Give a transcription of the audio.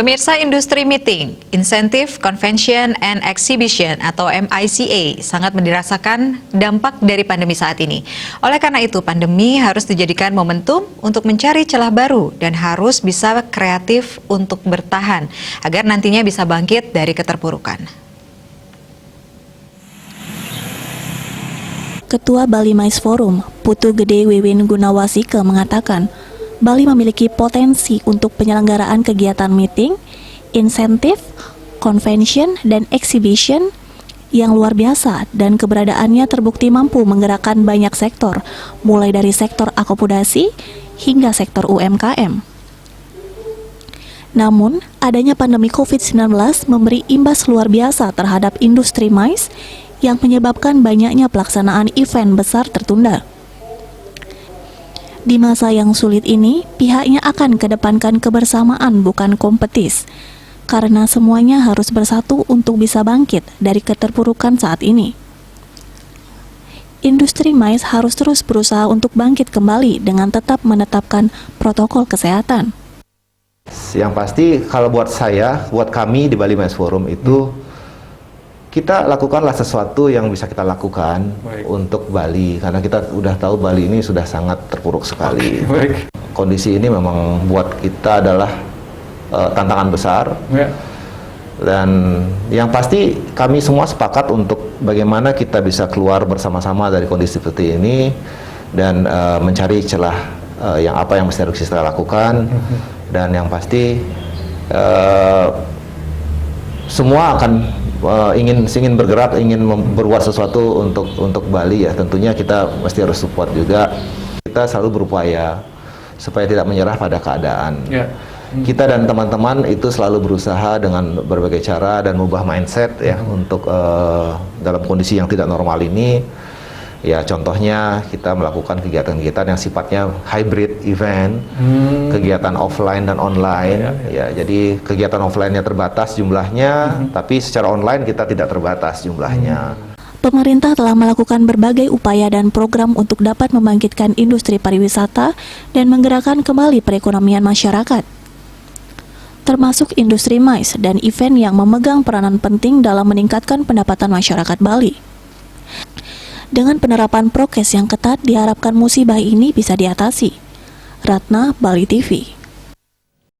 Pemirsa, Industri Meeting, Incentive, Convention, and Exhibition atau MICA sangat dirasakan dampak dari pandemi saat ini. Oleh karena itu, pandemi harus dijadikan momentum untuk mencari celah baru dan harus bisa kreatif untuk bertahan agar nantinya bisa bangkit dari keterpurukan. Ketua Bali MICE Forum, Putu Gede Wiwin Gunawasike mengatakan, Bali memiliki potensi untuk penyelenggaraan kegiatan meeting, insentif, convention, dan exhibition yang luar biasa dan keberadaannya terbukti mampu menggerakkan banyak sektor, mulai dari sektor akomodasi hingga sektor UMKM. Namun, adanya pandemi COVID-19 memberi imbas luar biasa terhadap industri MICE yang menyebabkan banyaknya pelaksanaan event besar tertunda. Di masa yang sulit ini, pihaknya akan kedepankan kebersamaan bukan kompetis, karena semuanya harus bersatu untuk bisa bangkit dari keterpurukan saat ini. Industri MICE harus terus berusaha untuk bangkit kembali dengan tetap menetapkan protokol kesehatan. Yang pasti kalau buat saya, buat kami di Bali MICE Forum itu, kita lakukanlah sesuatu yang bisa kita lakukan untuk Bali, karena kita udah tahu Bali ini sudah sangat terpuruk sekali. Kondisi ini memang buat kita adalah tantangan besar. Dan yang pasti kami semua sepakat untuk bagaimana kita bisa keluar bersama-sama dari kondisi seperti ini dan mencari celah yang mesti harus kita lakukan. Dan yang pasti semua akan ingin bergerak, ingin berbuat sesuatu untuk Bali ya. Tentunya kita mesti harus support juga. Kita selalu berupaya supaya tidak menyerah pada keadaan. Kita dan teman-teman itu selalu berusaha dengan berbagai cara dan mengubah mindset ya untuk dalam kondisi yang tidak normal ini. Ya contohnya kita melakukan kegiatan-kegiatan yang sifatnya hybrid event, kegiatan offline dan online. Ya, jadi kegiatan offline-nya terbatas jumlahnya, tapi secara online kita tidak terbatas jumlahnya. Pemerintah telah melakukan berbagai upaya dan program untuk dapat membangkitkan industri pariwisata dan menggerakkan kembali perekonomian masyarakat, termasuk industri MICE dan event yang memegang peranan penting dalam meningkatkan pendapatan masyarakat Bali. Dengan penerapan prokes yang ketat, diharapkan musibah ini bisa diatasi. Ratna, Bali TV.